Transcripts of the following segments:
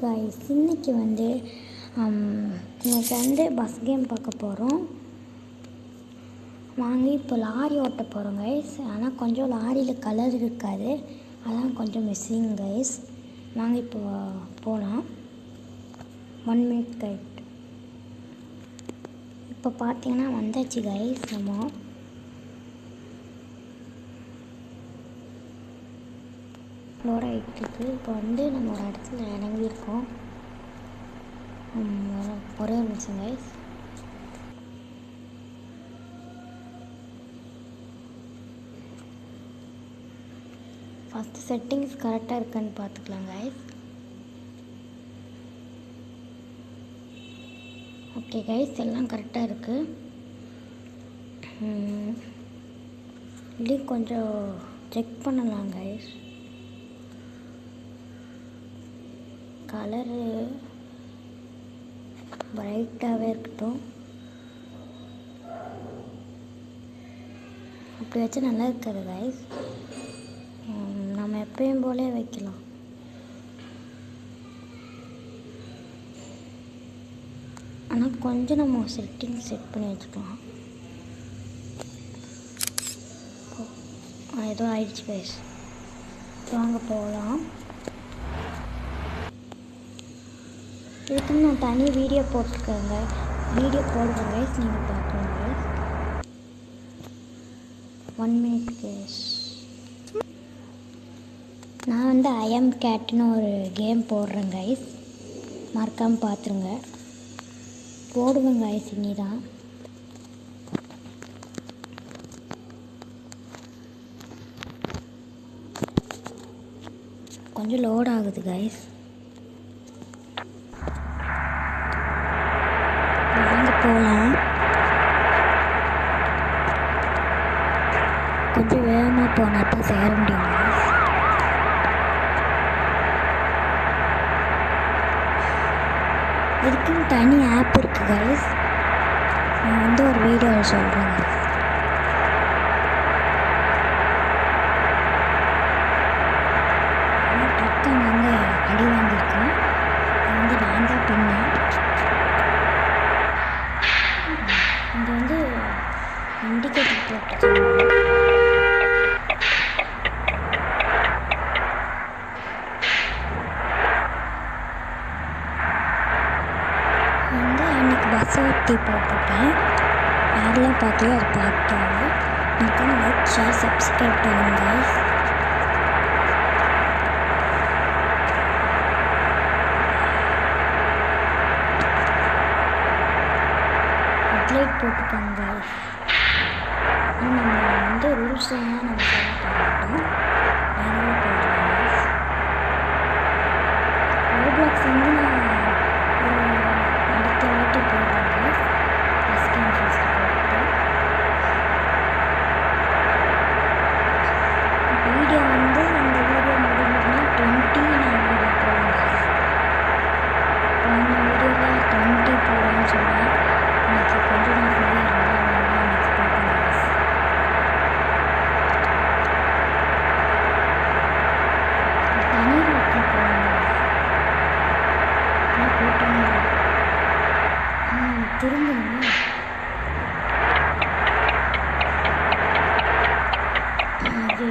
Guys, இன்னைக்கு bus game பார்க்க போகிறோம். வாங்க இப்போ லாரி ஓட்ட போகிறோம் கைஸ். ஆனால் கொஞ்சம் லாரியில் கலர் இருக்காது, அதான் கொஞ்சம் மிஸ்ஸிங் கைஸ். வாங்க இப்போ போகலாம். 1 minute கைட். இப்போ பார்த்தீங்கன்னா வந்தாச்சு கைஸ். நம்ம லோட் ஆகிட்டுருக்கு. இப்போ நம்ம ஒரு இடத்துல இறங்கியிருக்கோம். ஒரே ஒரு நிமிஷம் கைஸ். ஃபஸ்ட்டு செட்டிங்ஸ் கரெக்டாக இருக்கான்னு பார்த்துக்கலாம் கைஸ். ஓகே கைஸ், எல்லாம் கரெக்டாக இருக்குது. இப்படி கொஞ்சம் செக் பண்ணலாம் கைஸ். கலரு பிரைட்டாகவே இருக்கட்டும். அப்படி வச்சா நல்லா இருக்காது கைஸ். நம்ம எப்பயும் போலே வைக்கலாம். ஆனால் கொஞ்சம் நம்ம செட் பண்ணி வச்சுக்கலாம். ஏதோ ஆயிடுச்சு கைஸ். வாங்க போகலாம். இதுக்கு நான் தனி வீடியோ போட்டிருக்கேங்க. போடுறேன் கைஸ், நீங்கள் பார்க்கலாம் கைஸ். 1 minute guys. நான் ஐ எம் கேட்னு ஒரு கேம் போடுறேன் கைஸ். மறக்காமல் பார்த்துருங்க. போடுவேன் கைஸ் இனி தான். கொஞ்சம் லோட் ஆகுது கைஸ். போகலாம். கொஞ்சம் வேகமாக போனால் தான் சேர முடியும். இதுக்குன்னு தனி ஆப் இருக்குது கைஸ். நான் ஒரு வீடியோவில் சொல்கிறேன் கைஸ். ட்ரக்கை நாங்கள் அடி வாங்கியிருக்கோம். நான் தான் பின்னேன். இங்கே இண்டிகேட்டர் போட்டு அன்றைக்கி பஸ் ஓட்டி போட்டிருப்பேன். யாரெல்லாம் பார்க்கலையோ அதை பார்த்தாங்க. எனக்கு லைக், ஷேர், சப்ஸ்கிரைப் பண்ணுங்க கைஸ். ஹெட்லைட் போட்டுக்கோங்க கைஸ். நம்ம ரூல்ஸ் எல்லாம் நம்ம ஃபாலோ பண்ணிட்டோம். நிறைய போடுறோம் கைஸ். ரோப்ளாக்ஸ் நான் அடுத்த வாட்டி போடுறேன் கைஸ். ஃபஸ்ட்டு போட்டு வீடியோ இந்த வீடியோ முடிஞ்சுன்னா 20 நான் வீடியோ போடுறேன் கைஸ். போன வீடியோவில் 20 போடுறேன்னு சொன்னேன். இன்னைக்கு கொஞ்சம் நான் ஃப்ரீயாக இருந்தேன். இன்னைக்கு போட்டேன் கைஸ். தனி ரோட்டில் போகணும். ஆனால் கூட்டமே இல்லை. திரும்பணும். அது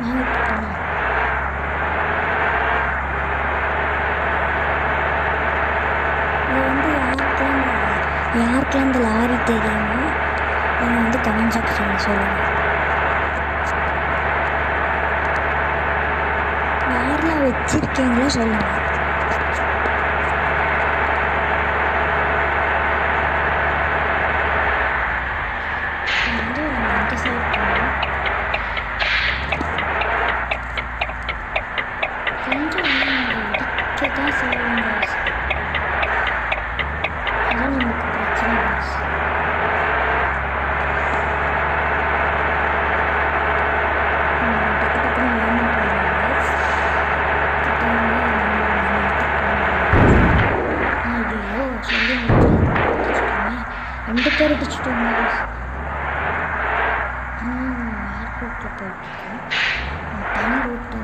நான் போகணும். இது யாருக்கெல்லாம் இந்த லாரி தெரியுமோ அவங்க கமெண்ட் செக்ஷனில் சொல்லுங்கள். யாரெல்லாம் வச்சுருக்கீங்களோ சொல்லுங்கள். அந்த சைட் போகணும். கொஞ்சம் இடிக்க தான் செய்வாங்க. அதான் நமக்கு பிரச்சனை. ரெண்டு பேர் அடிச்சுட்டோம். ஏர்போர்ட்டில் போயிட்டுருக்கோம். தனி ரூட்டு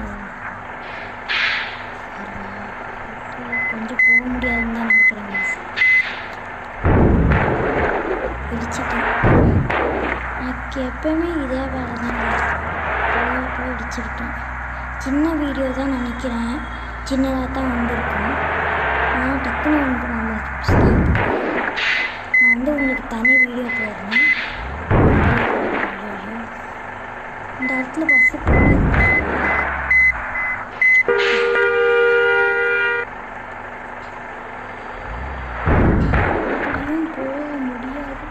கொஞ்சம் போக முடியாதுன்னு தான் நினைக்கிறேன் guys. இடிச்சிட்டேன். எனக்கு எப்போயுமே இதே வேலை தான் guys. போய் இடிச்சுக்கிட்டேன். சின்ன வீடியோ தான் நினைக்கிறேன், சின்னதாக தான் வந்திருக்கும். ஆனால் டக்குன்னு வந்து நான் உங்களுக்கு தனி வீடியோ போடுறேன். இந்த இடத்துல பஸ்ஸு போகணும். போக முடியாது,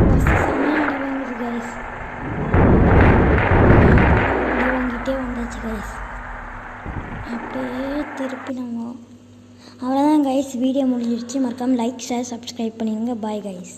பஸ்ஸு செம்மையாக அடி வாங்குது கைஸ். அடி வாங்கிட்டே வந்தாச்சு கைஸ். அப்படியே திருப்பி நம்ம அவ்வளோதான் கைஸ், வீடியோ முடிஞ்சிருச்சு. மறக்காமல் லைக் ஷேர் சப்ஸ்கிரைப் பண்ணிடுங்க. Bye guys.